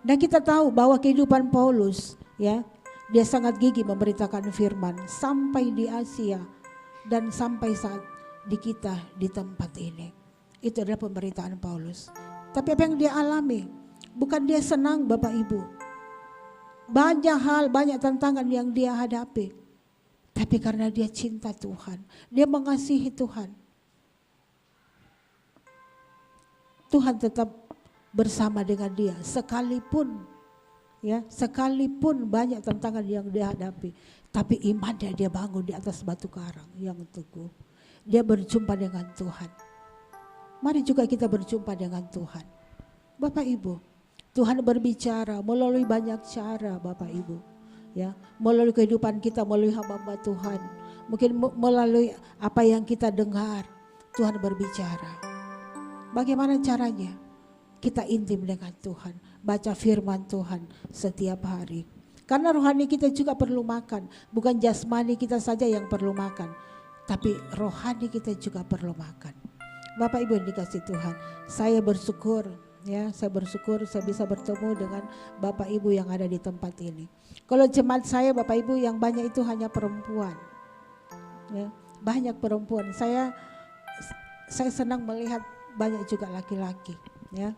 Dan kita tahu bahwa kehidupan Paulus, ya, dia sangat gigih memberitakan firman sampai di Asia dan sampai saat di kita di tempat ini. Itu adalah pemberitaan Paulus. Tapi apa yang dia alami, bukan dia senang, Bapak Ibu. Banyak hal, banyak tantangan yang dia hadapi. Tapi karena dia cinta Tuhan, dia mengasihi Tuhan, Tuhan tetap bersama dengan dia sekalipun, ya, sekalipun banyak tantangan yang dia hadapi, tapi imannya dia bangun di atas batu karang yang teguh. Dia berjumpa dengan Tuhan. Mari juga kita berjumpa dengan Tuhan. Bapak Ibu, Tuhan berbicara melalui banyak cara, Bapak Ibu, ya, melalui kehidupan kita, melalui hamba Tuhan, mungkin melalui apa yang kita dengar. Tuhan berbicara. Bagaimana caranya? Kita intim dengan Tuhan, baca firman Tuhan setiap hari. Karena rohani kita juga perlu makan, bukan jasmani kita saja yang perlu makan, tapi rohani kita juga perlu makan. Bapak Ibu yang dikasihi Tuhan, saya bersyukur, ya, saya bersyukur saya bisa bertemu dengan Bapak Ibu yang ada di tempat ini. Kalau jemaat saya, Bapak Ibu, yang banyak itu hanya perempuan, ya, banyak perempuan. Saya senang melihat banyak juga laki-laki, ya.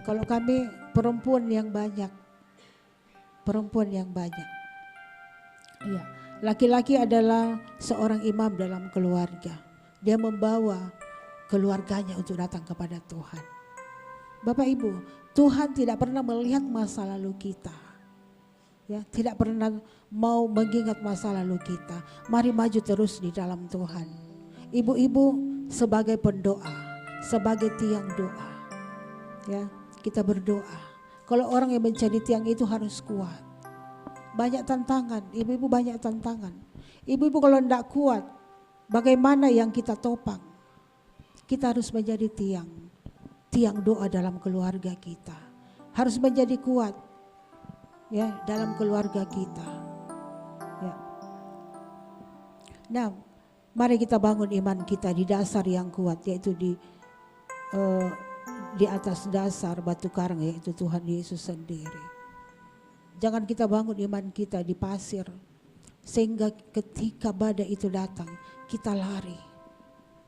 Kalau kami perempuan yang banyak, ya. Laki-laki adalah seorang imam dalam keluarga. Dia membawa keluarganya untuk datang kepada Tuhan. Bapak Ibu, Tuhan tidak pernah melihat masa lalu kita, ya, tidak pernah mau mengingat masa lalu kita. Mari maju terus di dalam Tuhan. Ibu-ibu sebagai pendoa, sebagai tiang doa, ya, kita berdoa. Kalau orang yang menjadi tiang itu harus kuat. Banyak tantangan, ibu-ibu, banyak tantangan. Ibu-ibu kalau tidak kuat, bagaimana yang kita topang? Kita harus menjadi tiang doa dalam keluarga kita. Harus menjadi kuat, ya, dalam keluarga kita, ya. Nah, mari kita bangun iman kita di dasar yang kuat, yaitu di atas dasar batu karang, yaitu Tuhan Yesus sendiri. Jangan kita bangun iman kita di pasir, sehingga ketika badai itu datang, kita lari.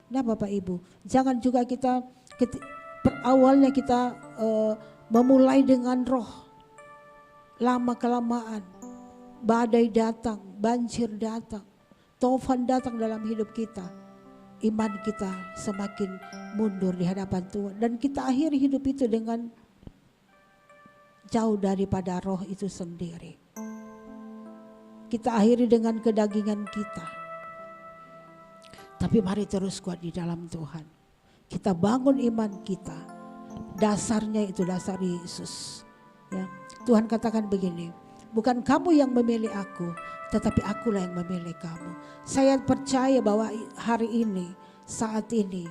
Nah Bapak Ibu, jangan juga kita awalnya kita memulai dengan roh, lama kelamaan badai datang, banjir datang, taufan datang dalam hidup kita, iman kita semakin mundur di hadapan Tuhan, dan kita akhiri hidup itu dengan jauh daripada roh itu sendiri. Kita akhiri dengan kedagingan kita. Tapi mari terus kuat di dalam Tuhan. Kita bangun iman kita. Dasarnya itu dasar Yesus, ya. Tuhan katakan begini, bukan kamu yang memilih aku, tetapi akulah yang memilih kamu. Saya percaya bahwa hari ini, saat ini,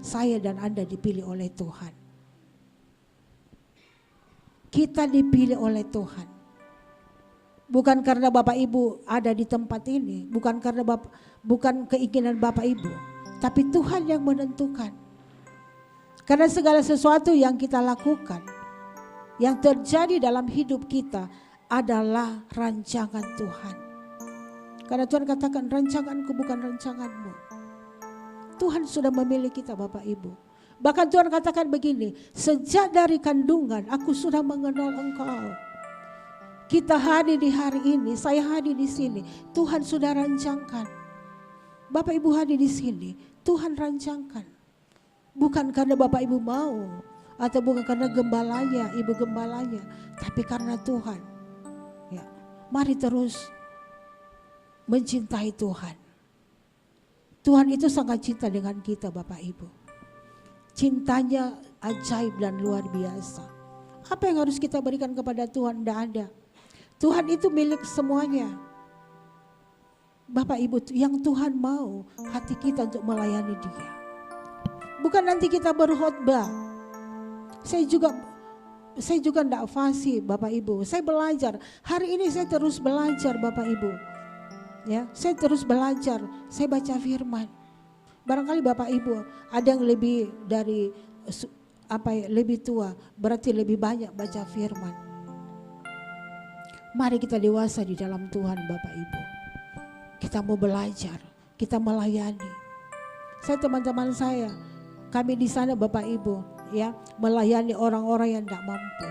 saya dan Anda dipilih oleh Tuhan. Kita dipilih oleh Tuhan. Bukan karena Bapak Ibu ada di tempat ini, bukan keinginan Bapak Ibu, tapi Tuhan yang menentukan. Karena segala sesuatu yang kita lakukan, yang terjadi dalam hidup kita adalah rancangan Tuhan. Karena Tuhan katakan, rancanganku bukan rancanganmu. Tuhan sudah memilih kita, Bapak Ibu. Bahkan Tuhan katakan begini, sejak dari kandungan aku sudah mengenal engkau. Kita hadir di hari ini, saya hadir di sini, Tuhan sudah rancangkan. Bapak Ibu hadir di sini, Tuhan rancangkan. Bukan karena Bapak Ibu mau, atau bukan karena gembalanya, ibu gembalanya, tapi karena Tuhan. Ya, mari terus mencintai Tuhan. Tuhan itu sangat cinta dengan kita Bapak Ibu. Cintanya ajaib dan luar biasa. Apa yang harus kita berikan kepada Tuhan? Tidak ada. Tuhan itu milik semuanya. Bapak Ibu, yang Tuhan mau hati kita untuk melayani Dia. Bukan nanti kita berkhotbah. Saya juga tidak fasih Bapak Ibu. Saya belajar. Hari ini saya terus belajar Bapak Ibu. Ya, saya terus belajar. Saya baca firman. Barangkali Bapak Ibu ada yang lebih dari lebih tua, berarti lebih banyak baca firman. Mari kita dewasa di dalam Tuhan Bapak Ibu. Kita mau belajar, kita melayani. Teman-teman saya, kami di sana Bapak Ibu, ya, melayani orang-orang yang tidak mampu.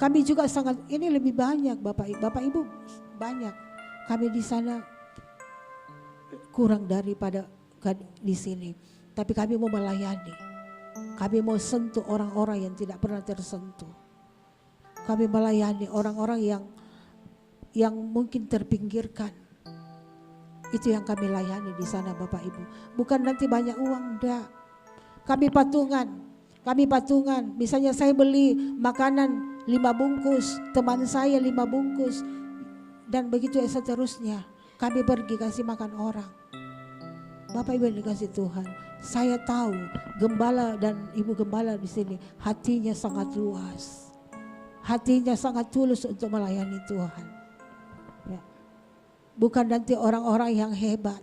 Kami juga sangat, ini lebih banyak Bapak Ibu banyak. Kami di sana kurang daripada di sini, tapi kami mau melayani. Kami mau sentuh orang-orang yang tidak pernah tersentuh. Kami melayani orang-orang yang mungkin terpinggirkan. Itu yang kami layani di sana Bapak Ibu. Bukan nanti banyak uang, enggak. Kami patungan. Misalnya saya beli makanan 5 bungkus, teman saya 5 bungkus. Dan begitu seterusnya. Kami pergi kasih makan orang. Bapak Ibu yang dikasih Tuhan, saya tahu gembala dan ibu gembala di sini hatinya sangat luas. Hatinya sangat tulus untuk melayani Tuhan. Ya. Bukan nanti orang-orang yang hebat.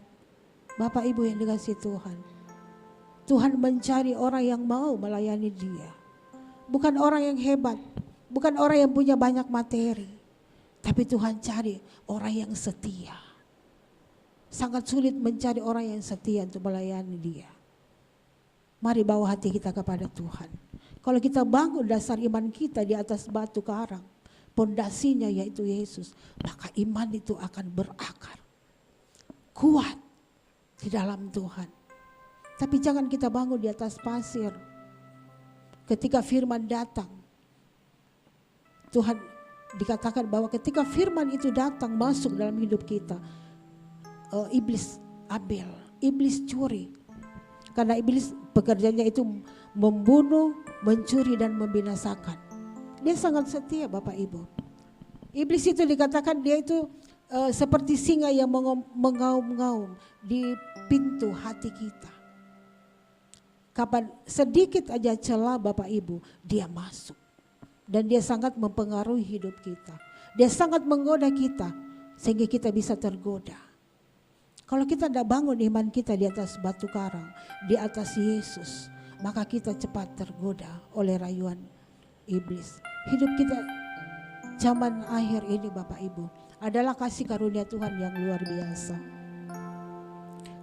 Bapak Ibu yang dikasih Tuhan. Tuhan mencari orang yang mau melayani Dia. Bukan orang yang hebat. Bukan orang yang punya banyak materi. Tapi Tuhan cari orang yang setia. Sangat sulit mencari orang yang setia untuk melayani Dia. Mari bawa hati kita kepada Tuhan. Kalau kita bangun dasar iman kita di atas batu karang, pondasinya yaitu Yesus, maka iman itu akan berakar, kuat di dalam Tuhan. Tapi jangan kita bangun di atas pasir. Ketika firman datang, Tuhan dikatakan bahwa ketika firman itu datang masuk dalam hidup kita, iblis Abel, iblis curi. Karena iblis pekerjaannya itu membunuh, mencuri dan membinasakan. Dia sangat setia Bapak Ibu. Iblis itu dikatakan dia itu seperti singa yang mengaum-ngaum di pintu hati kita. Kapan sedikit aja celah Bapak Ibu, dia masuk. Dan dia sangat mempengaruhi hidup kita. Dia sangat menggoda kita sehingga kita bisa tergoda. Kalau kita tidak bangun iman kita di atas batu karang, di atas Yesus, maka kita cepat tergoda oleh rayuan iblis. Hidup kita zaman akhir ini Bapak Ibu adalah kasih karunia Tuhan yang luar biasa.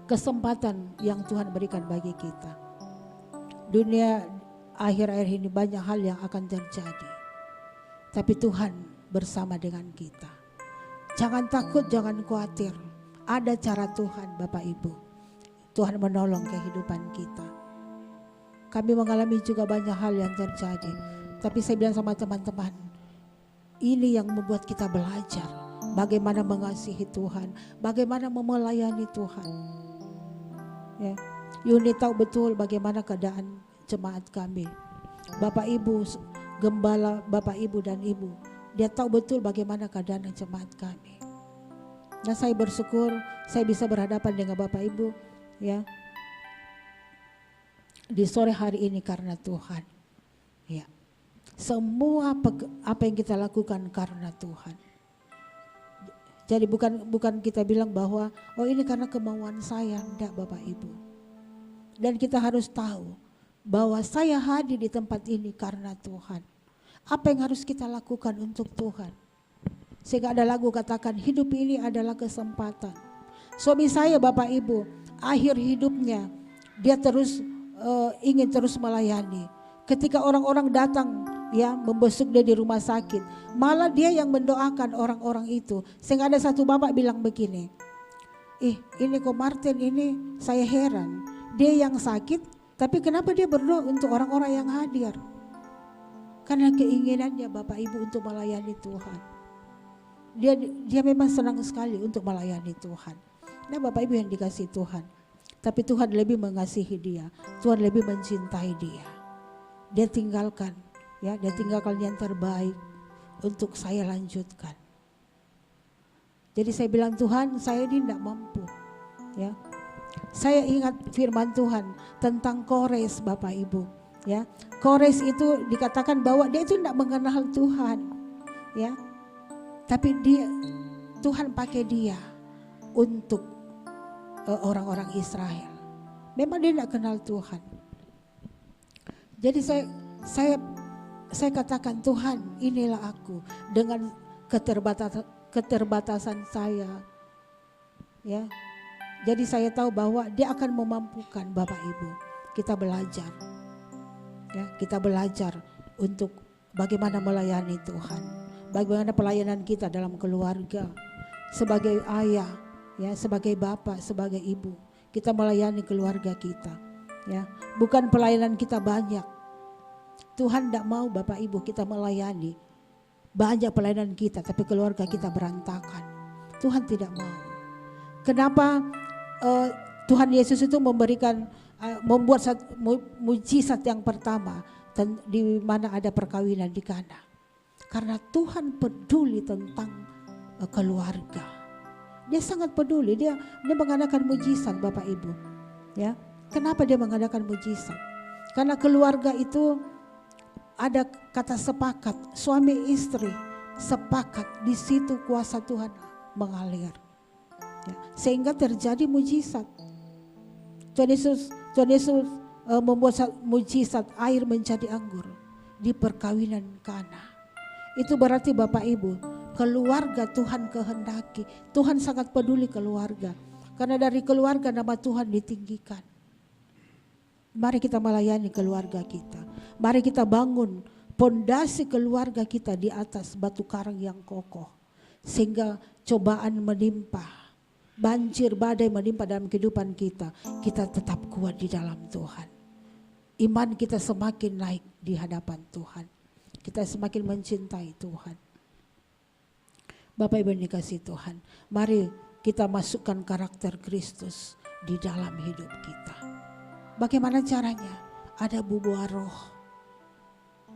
Kesempatan yang Tuhan berikan bagi kita. Dunia akhir-akhir ini banyak hal yang akan terjadi. Tapi Tuhan bersama dengan kita. Jangan takut, jangan khawatir. Ada cara Tuhan Bapak Ibu. Tuhan menolong kehidupan kita. Kami mengalami juga banyak hal yang terjadi. Tapi saya bilang sama teman-teman, ini yang membuat kita belajar bagaimana mengasihi Tuhan, bagaimana melayani Tuhan. Ya, Yuni tahu betul bagaimana keadaan jemaat kami. Bapak Ibu, gembala Bapak Ibu dan Ibu, dia tahu betul bagaimana keadaan jemaat kami. Nah, saya bersyukur saya bisa berhadapan dengan Bapak Ibu ya di sore hari ini karena Tuhan. Ya. Semua apa yang kita lakukan karena Tuhan. Jadi bukan kita bilang bahwa oh ini karena kemauan saya, enggak Bapak Ibu. Dan kita harus tahu bahwa saya hadir di tempat ini karena Tuhan. Apa yang harus kita lakukan untuk Tuhan? Sehingga ada lagu katakan hidup ini adalah kesempatan. Suami saya Bapak Ibu, akhir hidupnya dia terus ingin terus melayani. Ketika orang-orang datang ya membesuk dia di rumah sakit, malah dia yang mendoakan orang-orang itu. Sehingga ada satu bapak bilang begini, Ini kok Martin ini saya heran. Dia yang sakit, tapi kenapa dia berdoa untuk orang-orang yang hadir? Karena keinginannya Bapak Ibu untuk melayani Tuhan. Dia memang senang sekali untuk melayani Tuhan. Nah Bapak Ibu yang dikasihi Tuhan. Tapi Tuhan lebih mengasihi dia. Tuhan lebih mencintai dia. Dia tinggalkan yang terbaik untuk saya lanjutkan. Jadi saya bilang, Tuhan, saya ini tidak mampu. Ya, saya ingat firman Tuhan tentang Kores, Bapak Ibu. Ya, Kores itu dikatakan bahwa dia itu tidak mengenal Tuhan. Ya, tapi Tuhan pakai dia untuk orang-orang Israel. Memang dia tidak kenal Tuhan. Jadi saya katakan, Tuhan, inilah aku dengan keterbatasan saya, ya. Jadi saya tahu bahwa dia akan memampukan Bapak Ibu. Kita belajar, ya, kita belajar untuk bagaimana melayani Tuhan, bagaimana pelayanan kita dalam keluarga, sebagai ayah, ya, sebagai bapak, sebagai ibu, kita melayani keluarga kita, ya. Bukan pelayanan kita banyak. Tuhan tidak mau Bapak Ibu kita melayani banyak pelayanan kita, tapi keluarga kita berantakan. Tuhan tidak mau. Kenapa Tuhan Yesus itu membuat mujizat yang pertama di mana ada perkawinan di Kana? Karena Tuhan peduli tentang keluarga. Dia sangat peduli. Dia mengadakan mujizat, Bapak Ibu. Ya, kenapa dia mengadakan mujizat? Karena keluarga itu ada kata sepakat, suami istri sepakat, di situ kuasa Tuhan mengalir, ya, sehingga terjadi mujizat. Tuhan Yesus membuat mujizat air menjadi anggur di perkawinan Kana. Itu berarti Bapak Ibu, keluarga Tuhan kehendaki. Tuhan sangat peduli keluarga, karena dari keluarga nama Tuhan ditinggikan. Mari kita melayani keluarga kita. Mari kita bangun pondasi keluarga kita di atas batu karang yang kokoh. Sehingga cobaan menimpa, banjir badai menimpa dalam kehidupan kita, kita tetap kuat di dalam Tuhan. Iman kita semakin naik di hadapan Tuhan. Kita semakin mencintai Tuhan. Bapak Ibu yang dikasihi Tuhan, mari kita masukkan karakter Kristus di dalam hidup kita. Bagaimana caranya? Ada buah roh.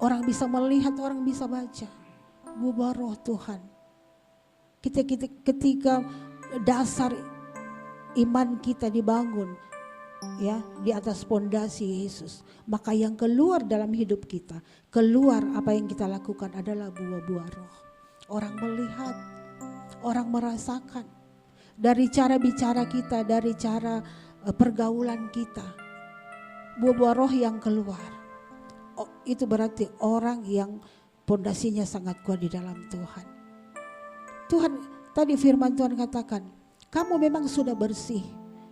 Orang bisa melihat, orang bisa baca. Buah roh Tuhan. Ketika dasar iman kita dibangun, ya, di atas pondasi Yesus, maka yang keluar dalam hidup kita, keluar apa yang kita lakukan adalah buah-buah roh. Orang melihat, orang merasakan dari cara bicara kita, dari cara pergaulan kita. Buah-buah roh yang keluar, itu berarti orang yang pondasinya sangat kuat di dalam Tuhan. Tuhan, tadi firman Tuhan katakan, kamu memang sudah bersih.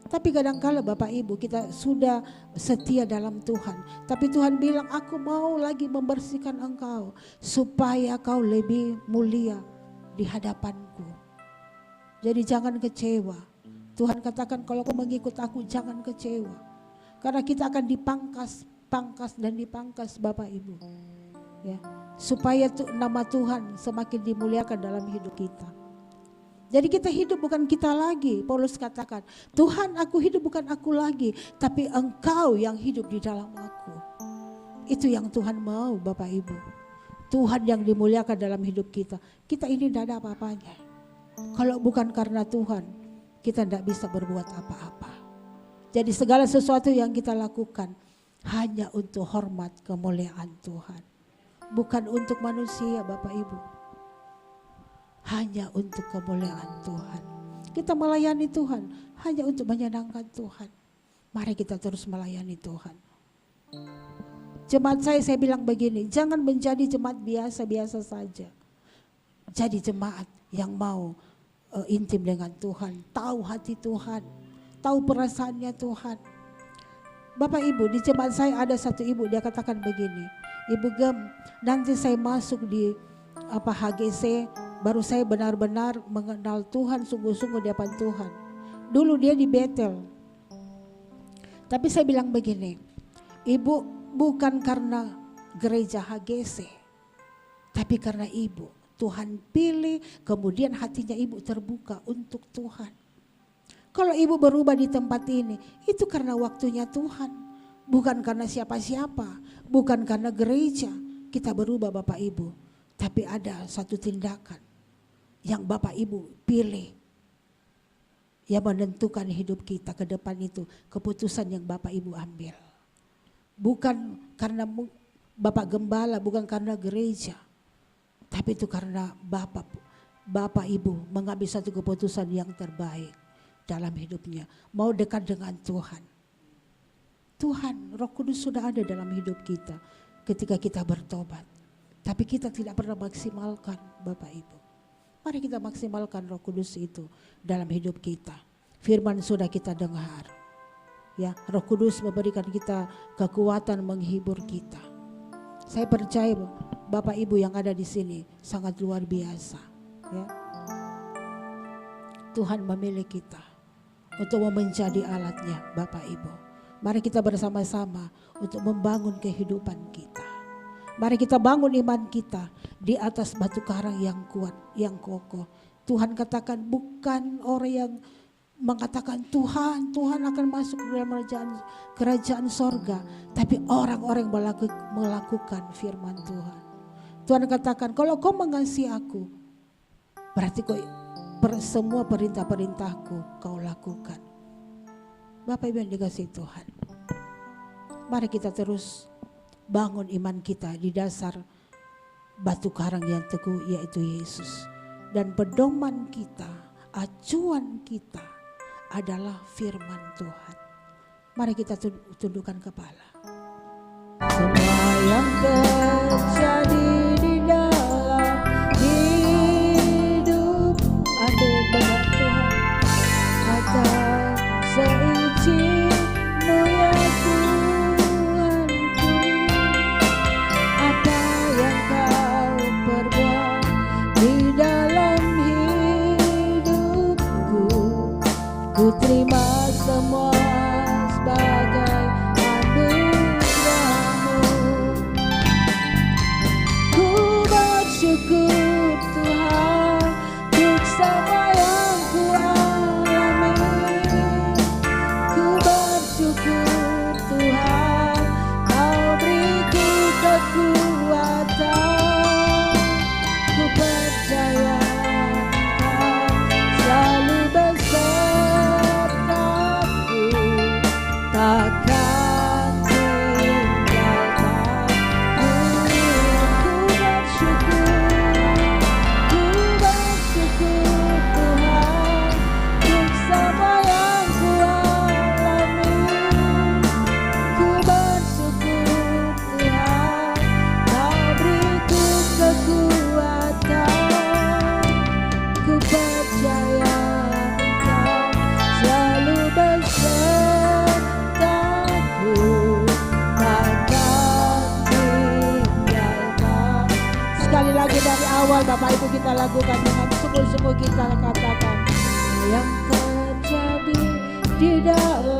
Tapi kadang-kala Bapak Ibu kita sudah setia dalam Tuhan. Tapi Tuhan bilang, aku mau lagi membersihkan engkau, supaya kau lebih mulia di hadapanku. Jadi jangan kecewa. Tuhan katakan, kalau kau mengikut aku jangan kecewa. Karena kita akan dipangkas dan dipangkas Bapak Ibu, ya, supaya nama Tuhan semakin dimuliakan dalam hidup kita. Jadi kita hidup bukan kita lagi. Paulus katakan, Tuhan, aku hidup bukan aku lagi, tapi engkau yang hidup di dalam aku. Itu yang Tuhan mau Bapak Ibu. Tuhan yang dimuliakan dalam hidup kita. Kita ini tidak ada apa-apanya. Kalau bukan karena Tuhan, kita tidak bisa berbuat apa-apa. Jadi segala sesuatu yang kita lakukan hanya untuk hormat kemuliaan Tuhan. Bukan untuk manusia Bapak Ibu. Hanya untuk kemuliaan Tuhan. Kita melayani Tuhan hanya untuk menyenangkan Tuhan. Mari kita terus melayani Tuhan. Jemaat saya bilang begini, jangan menjadi jemaat biasa-biasa saja. Jadi jemaat yang mau intim dengan Tuhan, tahu hati Tuhan, tahu perasaannya Tuhan. Bapak Ibu, di jemaat saya ada satu ibu, dia katakan begini, Ibu Gem, nanti saya masuk di HGC, baru saya benar-benar mengenal Tuhan, sungguh-sungguh di hadapan Tuhan. Dulu dia di Betel. Tapi saya bilang begini, ibu bukan karena gereja HGC, tapi karena ibu. Tuhan pilih, kemudian hatinya ibu terbuka untuk Tuhan. Kalau ibu berubah di tempat ini, itu karena waktunya Tuhan. Bukan karena siapa-siapa, bukan karena gereja. Kita berubah Bapak Ibu. Tapi ada satu tindakan yang Bapak Ibu pilih. Yang menentukan hidup kita ke depan itu. Keputusan yang Bapak Ibu ambil. Bukan karena Bapak Gembala, bukan karena gereja. Tapi itu karena Bapak Ibu mengambil satu keputusan yang terbaik dalam hidupnya. Mau dekat dengan Tuhan. Tuhan, Roh Kudus sudah ada dalam hidup kita ketika kita bertobat. Tapi kita tidak pernah maksimalkan Bapak Ibu. Mari kita maksimalkan Roh Kudus itu dalam hidup kita. Firman sudah kita dengar. Ya, Roh Kudus memberikan kita kekuatan menghibur kita. Saya percaya Bapak Ibu yang ada di sini sangat luar biasa. Ya. Tuhan memilih kita untuk menjadi alatnya Bapak Ibu. Mari kita bersama-sama untuk membangun kehidupan kita. Mari kita bangun iman kita di atas batu karang yang kuat, yang kokoh. Tuhan katakan bukan orang yang mengatakan Tuhan akan masuk ke dalam kerajaan sorga. Tapi orang-orang yang melakukan firman Tuhan. Tuhan katakan kalau kau mengasihi aku, berarti kau semua perintah-perintahku kau lakukan. Bapak Ibu yang dikasihi Tuhan. Mari kita terus bangun iman kita di dasar batu karang yang teguh yaitu Yesus. Dan pedoman kita, acuan kita adalah firman Tuhan. Mari kita tundukkan kepala. Semua yang terjadi di dalam hidup ada benar Tuhan. Atas seizin-Mu ya Tuhanku. Apa yang Kau perbuat di dalam hidupku, ku terima semua sebagai anugerah-Mu. Ku bersyukur Tuhan untuk semua yang ku alami. Ku bersyukur Tuhan Kau beriku kekuatan. Ku percaya Kau selalu besertaku, takkan tinggalkanku. Ku bersyukur Tuhan untuk semua yang ku alami. Ku bersyukur Tuhan Kau beriku kekuatan. Ku percaya Kau selalu besertaku, takkan tinggalkan. Sekali lagi dari awal Bapak Ibu kita lakukan dengan sungguh-sungguh kita katakan yang terjadi di dalam